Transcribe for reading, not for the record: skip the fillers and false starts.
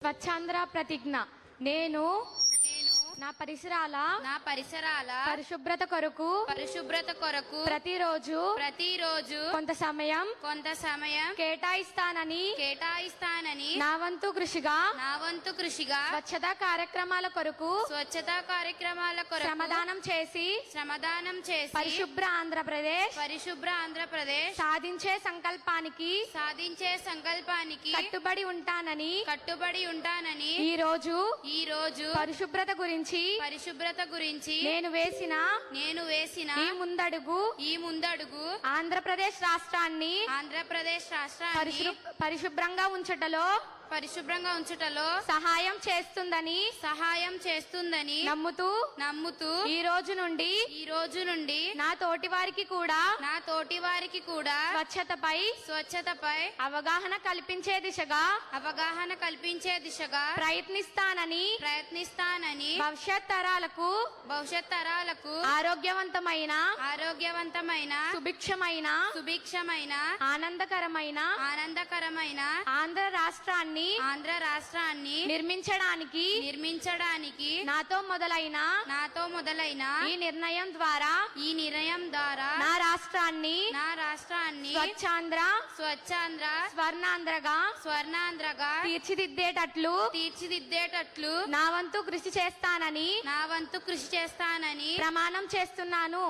స్వచ్ఛాంధ్ర ప్రతిజ్ఞ. నేను నా పరిసరాల పరిశుభ్రత కొరకు ప్రతిరోజు కొంత సమయం కేటాయిస్తానని నా వంతు కృషిగా స్వచ్ఛతా కార్యక్రమాల కొరకు శ్రమదానం చేసి పరిశుభ్ర ఆంధ్రప్రదేశ్ సాధించే సంకల్పానికి కట్టుబడి ఉంటానని ఈ రోజు పరిశుభ్రత గురించి నేను వేసిన ఈ ముందడుగు ఆంధ్రప్రదేశ్ రాష్ట్రాన్ని పరిశుభ్రంగా ఉంచుటలో సహాయం చేస్తుందని నమ్ముతూ ఈ రోజు నుండి నా తోటి వారికి కూడా స్వచ్ఛతపై అవగాహన కల్పించే దిశగా ప్రయత్నిస్తానని భవిష్యత్ తరాలకు ఆరోగ్యవంతమైన సుభిక్షమైన ఆనందకరమైన ఆంధ్ర రాష్ట్రాన్ని నిర్మించడానికి నాతో మొదలైన ఈ నిర్ణయం ద్వారా నా రాష్ట్రాన్ని స్వచ్ఛాంధ్ర స్వర్ణాంధ్రగా తీర్చిదిద్దేటట్లు నా వంతు కృషి చేస్తానని ప్రమాణం చేస్తున్నాను.